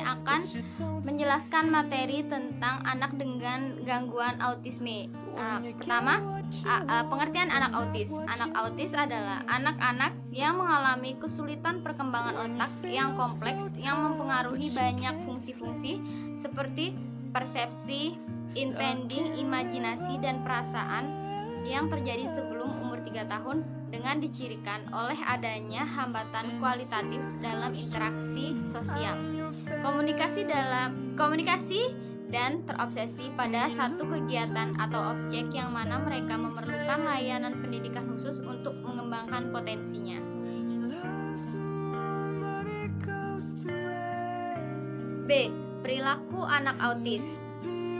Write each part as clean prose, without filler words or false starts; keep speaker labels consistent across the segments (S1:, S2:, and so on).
S1: akan menjelaskan materi tentang anak dengan gangguan autisme. Pertama, pengertian anak autis. Anak autis adalah anak-anak yang mengalami kesulitan perkembangan otak yang kompleks yang mempengaruhi banyak fungsi-fungsi seperti persepsi, intending, imajinasi, dan perasaan yang terjadi sebelum umur 3 tahun dengan dicirikan oleh adanya hambatan kualitatif dalam interaksi sosial, komunikasi dan terobsesi pada satu kegiatan atau objek yang mana mereka memerlukan layanan pendidikan khusus untuk mengembangkan potensinya. B. Perilaku anak autis.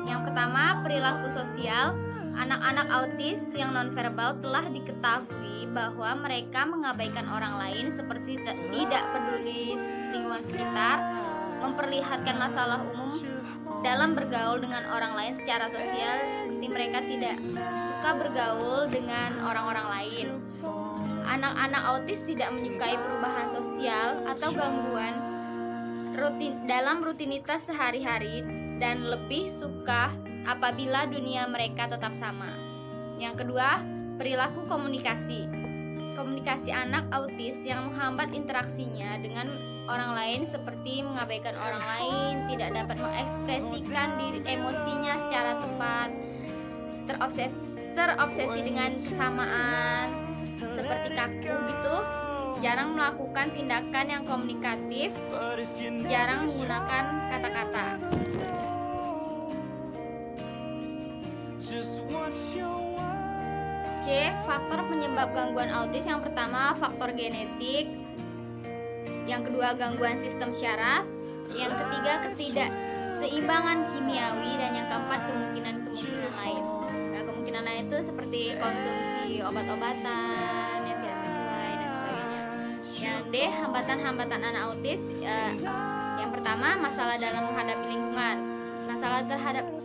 S1: Yang pertama, perilaku sosial. Anak-anak autis yang nonverbal telah diketahui bahwa mereka mengabaikan orang lain seperti tidak peduli lingkungan sekitar, memperlihatkan masalah umum dalam bergaul dengan orang lain secara sosial, seperti mereka tidak suka bergaul dengan orang-orang lain. Anak-anak autis tidak menyukai perubahan sosial atau gangguan dalam rutinitas sehari-hari dan lebih suka apabila dunia mereka tetap sama. Yang kedua, perilaku komunikasi. Komunikasi anak autis yang menghambat interaksinya dengan orang lain seperti mengabaikan orang lain, tidak dapat mengekspresikan diri emosinya secara tepat, terobsesi dengan kesamaan, seperti kaku gitu, jarang melakukan tindakan yang komunikatif, jarang menggunakan kata-kata. C. Faktor penyebab gangguan autis. Yang pertama, faktor genetik. Yang kedua, gangguan sistem syaraf. Yang ketiga, ketidakseimbangan kimiawi. Dan yang keempat, kemungkinan lain. Nah, kemungkinan lain itu seperti konsumsi obat-obatan yang tidak sesuai dan sebagainya. Yang D. Hambatan-hambatan anak autis. Yang pertama, masalah dalam menghadapi lingkungan. Masalah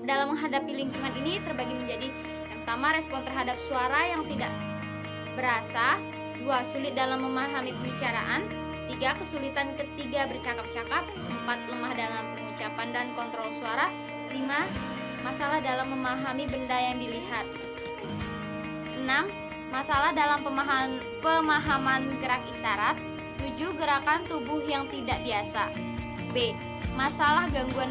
S1: dalam menghadapi lingkungan ini terbagi menjadi: yang pertama, respon terhadap suara yang tidak berasa; 2. Sulit dalam memahami pembicaraan; 3. Kesulitan ketika bercakap-cakap; 4. Lemah dalam pengucapan dan kontrol suara; 5. Masalah dalam memahami benda yang dilihat; 6. Masalah dalam pemahaman gerak isyarat; 7. Gerakan tubuh yang tidak biasa. B. Masalah gangguan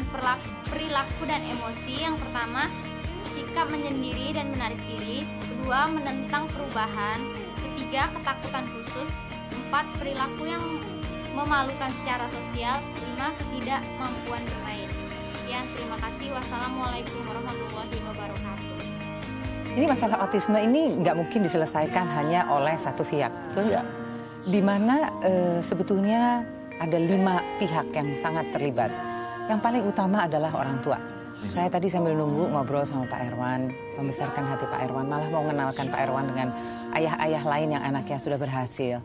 S1: perilaku dan emosi. Yang pertama, sikap menyendiri dan menarik diri; 2. Menentang perubahan; 3. Ketakutan khusus; 4. Perilaku yang memalukan secara sosial; 5. Ketidakmampuan bermain. Sekian, terima kasih. Wassalamualaikum warahmatullahi wabarakatuh.
S2: Ini masalah autisme ini nggak mungkin diselesaikan hanya oleh satu pihak, betul nggak? Dimana sebetulnya ada 5 pihak yang sangat terlibat. Yang paling utama adalah orang tua. Saya tadi sambil nunggu ngobrol sama Pak Erwan, membesarkan hati Pak Erwan, malah mau mengenalkan Pak Erwan dengan ayah-ayah lain yang anaknya sudah berhasil.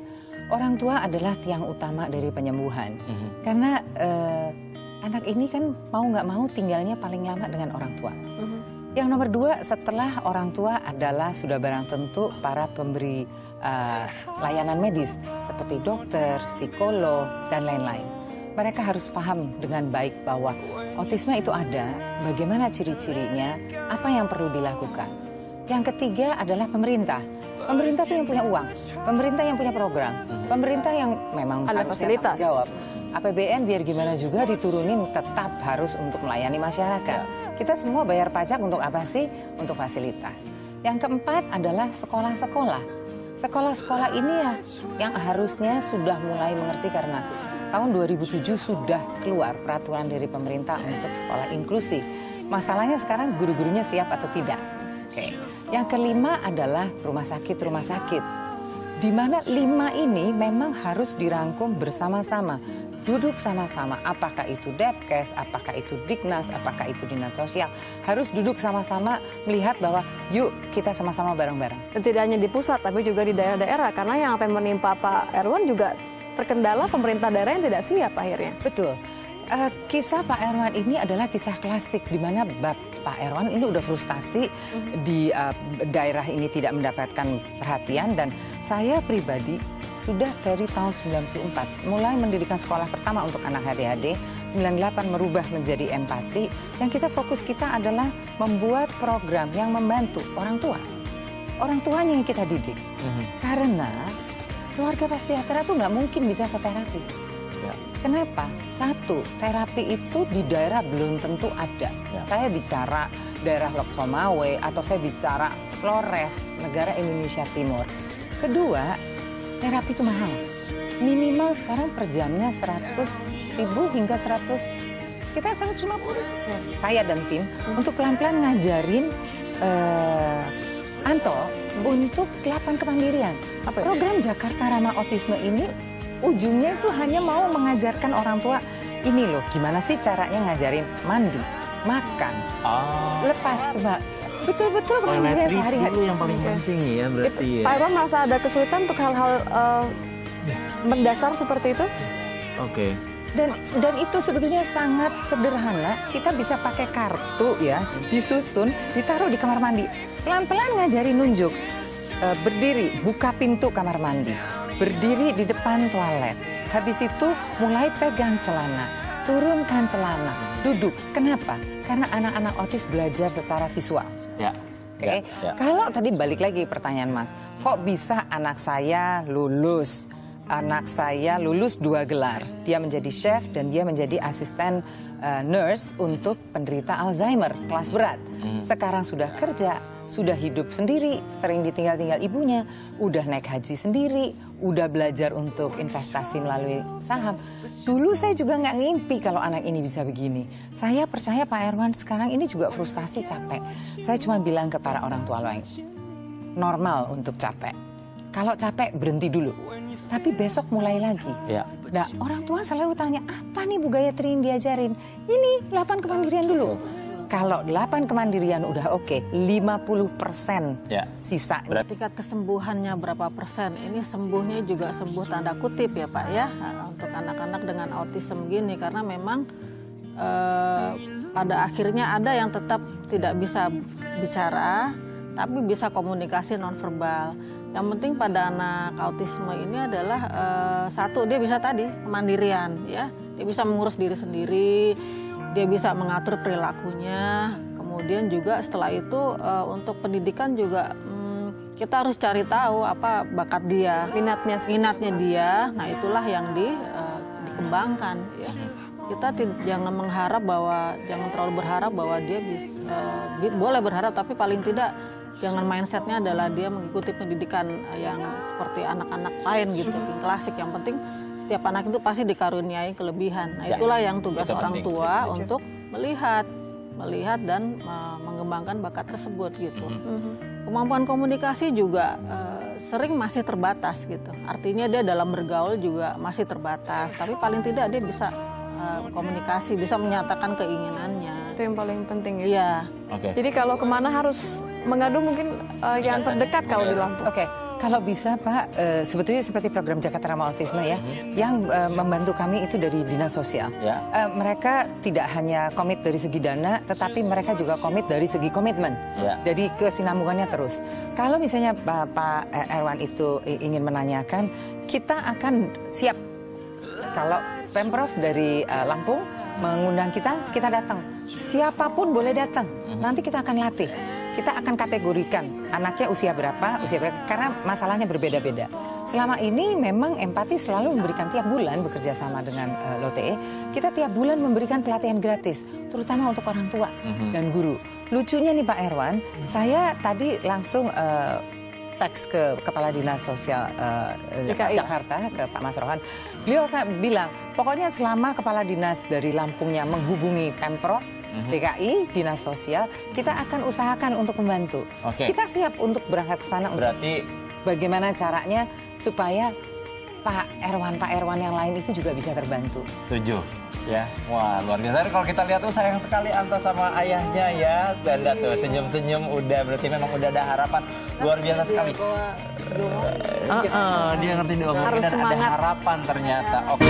S2: Orang tua adalah tiang utama dari penyembuhan. Karena anak ini kan mau nggak mau tinggalnya paling lama dengan orang tua. Yang nomor 2 setelah orang tua adalah sudah barang tentu para pemberi layanan medis seperti dokter, psikolog, dan lain-lain. Mereka harus paham dengan baik bahwa autisme itu ada, bagaimana ciri-cirinya, apa yang perlu dilakukan. Yang ketiga adalah pemerintah. Pemerintah itu yang punya uang, pemerintah yang punya program, pemerintah yang memang
S3: ada fasilitas.
S2: Jawab. APBN biar gimana juga diturunin tetap harus untuk melayani masyarakat. Kita semua bayar pajak untuk apa sih? Untuk fasilitas. Yang keempat adalah sekolah-sekolah. Sekolah-sekolah ini ya yang harusnya sudah mulai mengerti karena tahun 2007 sudah keluar peraturan dari pemerintah untuk sekolah inklusi. Masalahnya sekarang guru-gurunya siap atau tidak. Oke. Yang kelima adalah rumah sakit. Di mana 5 ini memang harus dirangkum bersama-sama. Duduk sama-sama, apakah itu Depkes, apakah itu Dignas, apakah itu Dinas Sosial, harus duduk sama-sama melihat bahwa yuk kita sama-sama bareng-bareng.
S3: Dan tidak hanya di pusat, tapi juga di daerah-daerah, karena yang apa yang menimpa Pak Erwan juga terkendala pemerintah daerah yang tidak siap akhirnya.
S2: Betul. Kisah Pak Erwan ini adalah kisah klasik di mana Pak Erwan ini udah frustasi di daerah ini tidak mendapatkan perhatian, dan saya pribadi sudah dari tahun 94 mulai mendirikan sekolah pertama untuk anak ADHD. 98 merubah menjadi empati. Yang fokus kita adalah membuat program yang membantu orang tua. Orang tuanya yang kita didik. Karena keluarga prasejahtera tuh nggak mungkin bisa ke terapi.
S4: Ya.
S2: Kenapa? Satu, terapi itu di daerah belum tentu ada.
S4: Ya.
S2: Saya bicara daerah Lhokseumawe atau saya bicara Flores, negara Indonesia Timur. Kedua, terapi itu mahal. Minimal sekarang per jamnya 100.000 hingga sekitar 150. Saya dan tim untuk pelan-pelan ngajarin Anto untuk 8 kemandirian. Program Jakarta Ramah Autisme ini ujungnya itu hanya mau mengajarkan orang tua ini loh, gimana sih caranya ngajarin mandi, makan, lepas coba. Betul-betul kemandirian sehari-hari
S4: itu yang paling penting ya berarti.
S3: Pak Irwan merasa ada kesulitan untuk hal-hal mendasar seperti itu?
S4: Oke.
S2: Dan itu sebetulnya sangat sederhana. Kita bisa pakai kartu ya, disusun, ditaruh di kamar mandi. Pelan-pelan ngajari nunjuk. Berdiri, buka pintu kamar mandi. Berdiri di depan toilet. Habis itu mulai pegang celana, turunkan celana, duduk. Kenapa? Karena anak-anak autis belajar secara visual.
S4: Ya.
S2: Oke.
S4: Ya.
S2: Kalau tadi balik lagi pertanyaan Mas, kok bisa anak saya lulus? Anak saya lulus 2 gelar. Dia menjadi chef dan dia menjadi asisten nurse untuk penderita Alzheimer kelas berat. Sekarang sudah kerja, sudah hidup sendiri, sering ditinggal-tinggal ibunya, udah naik haji sendiri, udah belajar untuk investasi melalui saham. Dulu saya juga nggak ngimpi kalau anak ini bisa begini. Saya percaya Pak Erwan sekarang ini juga frustasi, capek. Saya cuma bilang ke para orang tua lain, normal untuk capek. Kalau capek berhenti dulu, tapi besok mulai lagi.
S4: Ya.
S2: Nah, orang tua selalu tanya, apa nih Bu Gayatri yang diajarin? Ini 8 kemandirian dulu. Kalau 8 kemandirian udah oke, 50%
S4: Ya.
S2: sisanya.
S5: Tingkat kesembuhannya berapa persen? Ini sembuhnya juga sembuh tanda kutip ya Pak ya, untuk anak-anak dengan autism gini, karena memang pada akhirnya ada yang tetap tidak bisa bicara, tapi bisa komunikasi nonverbal. Yang penting pada anak autisme ini adalah satu, dia bisa tadi kemandirian ya, dia bisa mengurus diri sendiri, dia bisa mengatur perilakunya. Kemudian juga setelah itu untuk pendidikan juga kita harus cari tahu apa bakat dia, minatnya dia. Nah itulah yang dikembangkan ya. Kita jangan terlalu berharap bahwa dia boleh berharap, tapi paling tidak jangan mindsetnya adalah dia mengikuti pendidikan yang seperti anak-anak lain gitu, klasik. Yang penting setiap anak itu pasti dikaruniai kelebihan. Nah itulah yang tugas orang tua untuk melihat dan mengembangkan bakat tersebut gitu. Kemampuan komunikasi juga sering masih terbatas gitu. Artinya dia dalam bergaul juga masih terbatas, tapi paling tidak dia bisa komunikasi, bisa menyatakan keinginannya.
S3: Itu yang paling penting ya.
S5: Iya.
S4: Oke.
S3: Jadi kalau kemana harus mengadu mungkin yang terdekat kalau di Lampung.
S2: Oke, kalau bisa Pak, sebetulnya seperti program Jakarta Ramah Autisme ya, yang membantu kami itu dari Dinas Sosial.
S4: Ya.
S2: Mereka tidak hanya komit dari segi dana, tetapi mereka juga komit dari segi komitmen.
S4: Ya.
S2: Jadi kesinambungannya terus. Kalau misalnya Pak Erwan itu ingin menanyakan, kita akan siap. Kalau Pemprov dari Lampung mengundang kita datang. Siapapun boleh datang. Nanti kita akan latih. Kita akan kategorikan anaknya usia berapa, karena masalahnya berbeda-beda. Selama ini memang empati selalu memberikan tiap bulan bekerja sama dengan LOTE, kita tiap bulan memberikan pelatihan gratis, terutama untuk orang tua dan guru. Lucunya nih Pak Erwan, saya tadi langsung teks ke Kepala Dinas Sosial Jakarta, ke Pak Mas Rohan. Beliau bilang, pokoknya selama Kepala Dinas dari Lampungnya menghubungi Pemprov, DKI, Dinas Sosial, kita akan usahakan untuk membantu.
S4: Oke.
S2: Kita siap untuk berangkat ke sana.
S4: Berarti
S2: bagaimana caranya supaya Pak Erwan yang lain itu juga bisa terbantu.
S4: setuju. Ya, wah luar biasa. Kalau kita lihat tuh sayang sekali Anto sama ayahnya ya. Dan tuh senyum-senyum udah, berarti memang udah ada harapan. Luar biasa sekali. Dia ngerti doa,
S3: Harus
S4: dan ada
S3: semangat.
S4: harapan ternyata. Oke.